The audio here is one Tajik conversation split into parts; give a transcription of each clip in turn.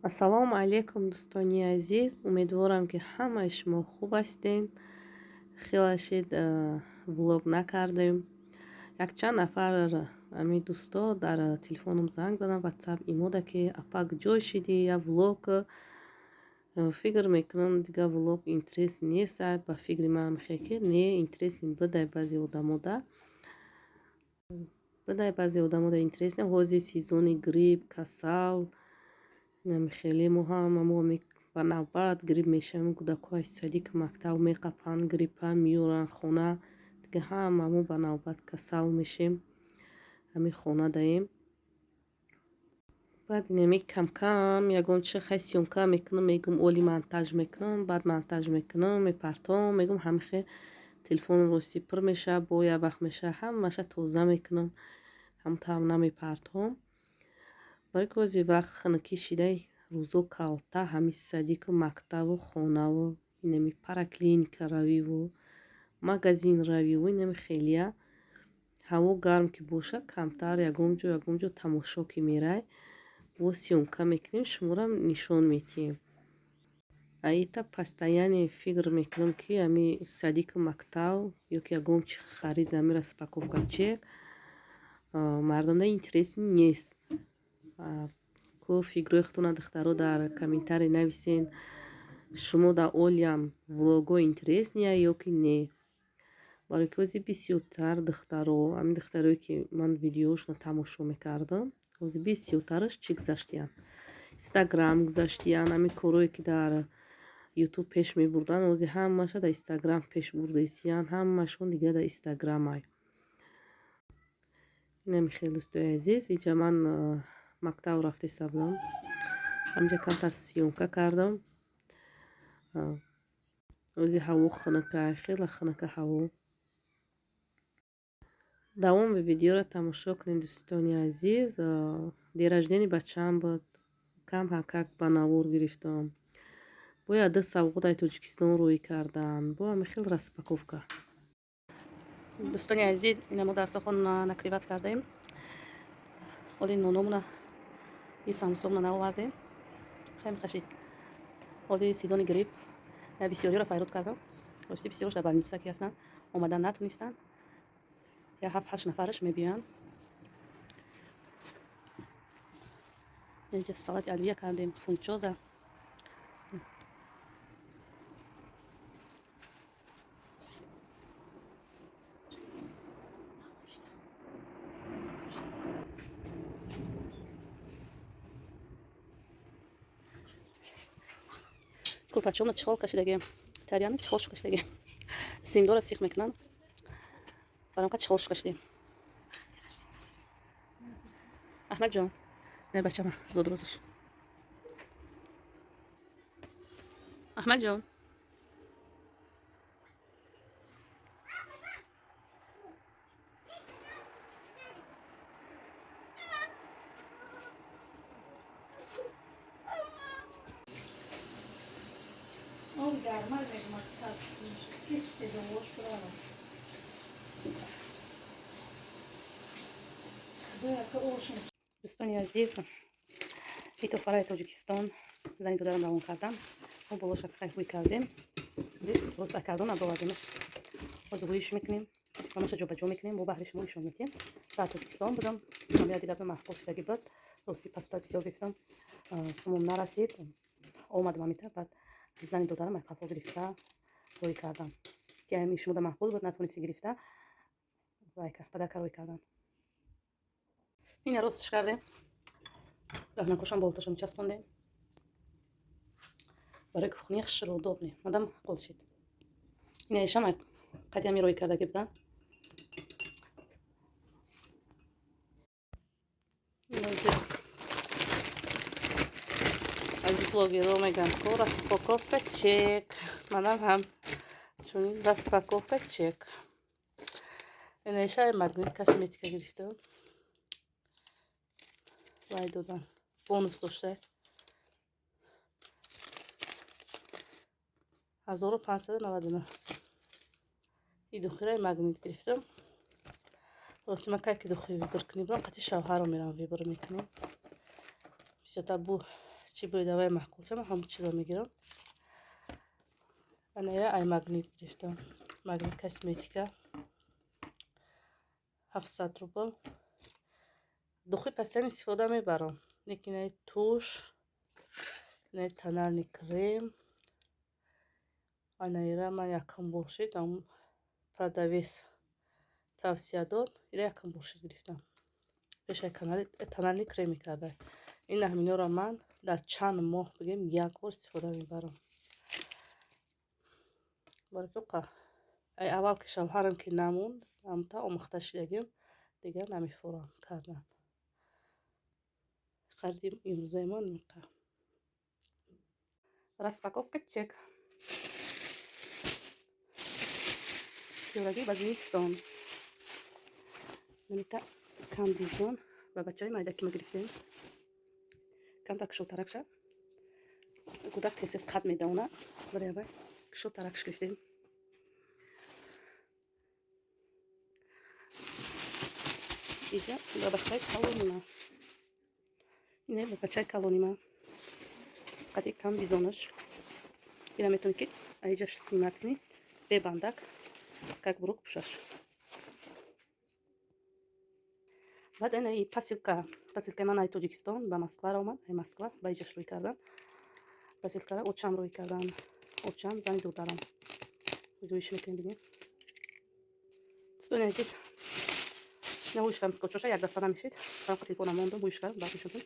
ассалому алайкум, дӯстони азиз. Умедворам, ки ҳамаи шумо хуб ҳастед. хеле шид влог накардем. Якчанд нафар ами дӯсто дар телефоном занг задан, ватсап имода, ки апак ҷой шидӣ, я влог фикр мекунам дига влог интерес нест. Ба фикри ман мехоҳад, ки не интерес бидай баъзе одамода интерес не. ҳозир сезони грипп, касал хеле мо ба навбат грипп мешавем. кӯдакҳои садик мактаб меқапанд, гриппа меёранд хона, дига ҳамамо ба навбат касал мешем, ҳами хона даем. баъд инами камкам ягон чихай сёнка мекунам, мегӯм оли монтаж мекунам, баъд монтаж мекунам, мепартовам, мегӯм ҳамихе телефоном рости пур мешавад, бо як вақт мешавад ҳамаша тоза мекунам, ҳамтам намепартовам. барои ки баъзи вақт ханакӣ шидай рӯзо калта, ҳами садику мактабу хонаву инами параклиника равиву магазин равиву инами хелия ҳаво гарм ки бошад, камтар ягон ҷо тамошо ки мерай, бо сёнка мекунем, шуморам нишон медиҳем. аита постоянне фикр мекунам, ки ами садику мактаб ё ки ягон чи харид ами распаковка чек мардумда интерес нест. ку фикрҳои худтона духтаро дар комментарий нависен, шумо дар олиам влогҳо интерес неа ё ки не. барои ки ҳозир бисёртар духтаро, ами духтарое ки ман видеоҳошро тамошо мекардам, ҳозир бисёртараш чӣ гузаштиянд, инстаграм гузаштиянд. ами корое ки дар ютуб пеш мебурданд, ҳозир ҳамаша дар инстаграм пеш бурда истиянд, ҳамашон дига дар инстаграмай. инами хеле дӯстои азиз, инҷа ман мактаб рафта иста будам, ҳамҷа камтар сёнка кардам. ҳозир ҳаво хунукай, хеле хунука ҳаво. давоми видеоро тамошо кунед дӯстони азиз. ден раждени бачаам буд, кам-кам ба навор гирифтам, бо як-ду савғо дар Тоҷикистон рӯй кардам, бо ами хеле распаковка. дӯстони азиз, ина мо дар сухон накриват кардаем. оли нономона и самусомона наовардем. хеле хашид. ҳозир сезони грипп, бисёриро файруд кардам. рости бисёрш дар больница ки ҳастанд, омадан натунистанд. я 7-8 нафараш мебиёянд. инҷа салати оливия кардем, фунчоза. курпачомна чихол кашидагем, тариями чихолш кашидагем. симдора сих мекунанд, барамка чихолш кашидем. аҳмадҷон, не бачама зодрозуш. аҳмадҷон. дӯстони азиз, итофараи Тоҷикистон зани додарам равон кардам. мо болоша ҳуй кардем, роста кардон абровардем. ҳозир ҳуйш мекунем, ҳамаша ҷобаҷо мекунем, бо баҳри шумо нишон медиҳем. дар Тоҷикистон будам, амира дилаби маҳбуб шудаги буд, рости пасута бисёр гирифтам, сумом нарасид, омадам амита. баъд зани додарам айқафо гирифта рӯй кардам, ки ами шумо дар маҳбуб буд, натавонисти гирифта, падарка рӯй кардам. ина ростш кардем, даҳнакошам болташам часпондем, барои ки хунехшро удобне. мадам қолшид. ина ешамай қади ами рӯй кардаги будам. аз блогеро меган ко распаковка чек. манам ҳам чунин распаковка чек. ина ешамай магнит косметика гирифтам, вай додан, бонус дошта 1599 сом. и духираи магнит гирифтам. рости ман кайки духи вибр кунӣ будам, қати шавҳарро мерам вибр мекунем. бисёртар бу چی بوده و معقول شما همه چیزا میگیرم. انا ای مگنیت گرفتم، مگنیت کسمتیکا 700 روبل. دخوی پستن استفاده میبرم. لیکن ای توش نه تنال کریم انا ایرا من یکم باشید ام продавец тавсия дод ира якам бошид гирифтам. Пешай тональный крем мекарда. Ин ҳаминёро ман дар чанд моҳ бигем як бор истифода мебарам. баракуқа ай аввал ки шавҳарам ки намонд амта омӯхта шидагим дигар намефурам кардан. Харидим имрӯзаи ман меқа. Распаковка чек. Пиёраги ба зимистон. Намита кандизон ба бачаи майдаки ма гирифтем. Камтар кишотарак шад. Кӯдак тез-тез қад медавона. Барои аввал кишотаракш гирифтем. Иҷа ба бачаи калонима. Ина ба бачаи калонима. Қади кандизонаш. Ина метавонӣ ки аиҷаш симат кунӣ. Бебандак. Как бурук пушаш. بعد انا ای پاسیلکا من ای تاجیکستان با مسکو آمد. ای مسکو با ایجاش روی کردن. پاسیلکا را اوچم روی کردن. اوچم زنی دو دارم. زویش میکنیم بگیم. ستونه دید. نه بویش کردم سکوچوشا یک دسته نمیشید. برام تلفنم موندم بویش کردم بعد میشدم.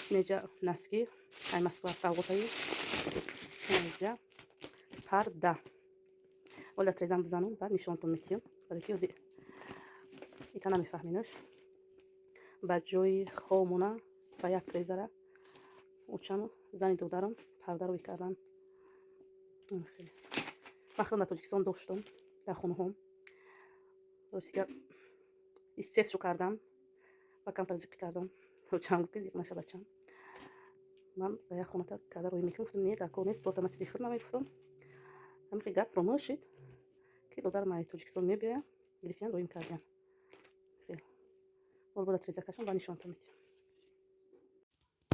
اینجا نسکی ای مسکو ساوتایی. اینجا پرده. ولی تریزم بزنم بعد نشانتون میتیم. برای کیوزی. ایتا نمیفهمینش. با جوی خومونه با یک تریزره اوچم زنی دو دارم پرده روی کردم. من تاجیکستان داشتم در خونه هم روزی که استرس رو کردم و کم تزیق کردم اوچم که زیق نشه بچم من به یک خونه تا کردم روی میکنم گفتم نه در کار نیست باز ما چیزی خود نمیگفتم همین که گفت فراموش شد که دو دارم تاجیکستان میبیایم گرفتن روی میکردم والبوده تریزکشون و نشانتون میدیم.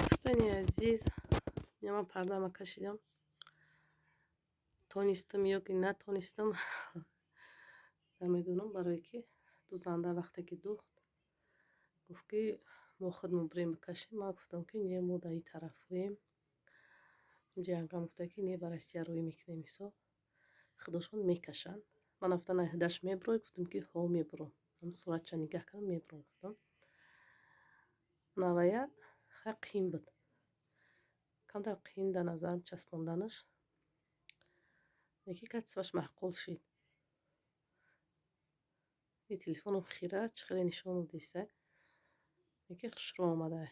دوستانی عزیز من پرده ما کشیدم تونستم یا که نتونستم نمیدونم برای که دوزنده وقتی که دوخت گفت که ما خودمون بریم بکشیم ما گفتم که نه ما در این طرف بریم اینجا انگام گفته که نه برای سیا روی میکنیم مثال خودشون میکشن من گفتم نه هدش میبروی گفتم که ها میبرو هم صورت چه نگه کردم میبرو گفتم навая ха қиин буд камтар қиин дар назарам часпонданаш яке катсваш маъқул шид и телефоном хира чӣ хеле нишону диса яке хушрӯ омадай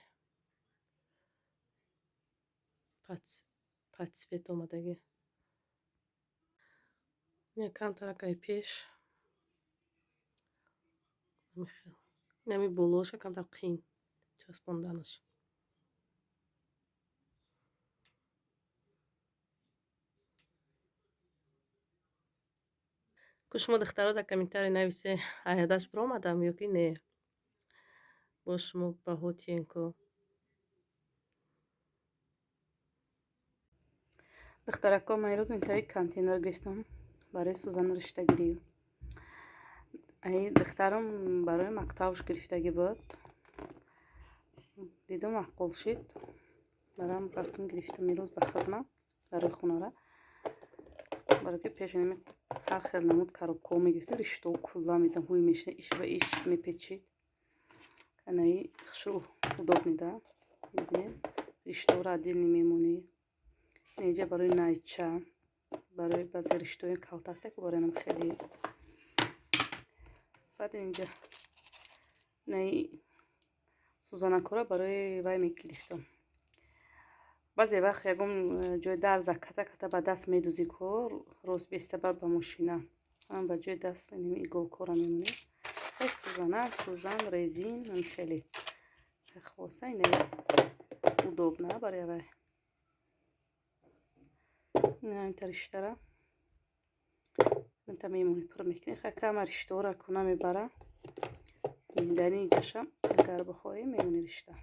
подсвет омадаги я камтаракай пеш нами болоша камтар қиин часпонданаш ку шумо духтаро дар комментарий нависе айадаш биромадам ё ки не бо шумо баҳотиен ку духтаракҳо ман имрӯз интаи контейнер гирифтам барои сӯзан риштагирӣ ай духтарам барои мактабш гирифтагӣ буд дидум маъқул шид барам рафтум гирифтам имрӯз ба хидма барои хонара барои ки пешинами ҳар хел намуд коробкаҳо мегирифтӣ риштаҳо кулла мезам ҳуй мешина иш ба иш мепечид анаи хушрӯ удобнида мебинед риштаҳоро аддил мемонӣ инҷа барои найча барои баъзе риштаҳои калтаста ки барои нам хеле баъд инҷа наи сӯзанакора барои вай мегирифтам баъзе вақт ягон ҷои дарза ката ката ба даст медӯзи кор рост беста ба мошина ам ба ҷои даст ними иголкора мемонед сӯзан резин ам хеле хулоса инаи удобна барои вай инта риштара инта мемонӣ пур мекунӣ кама риштаҳоро кӯна мебара дар ин ҷашам агар бихоҳӣ мемонӣ ришта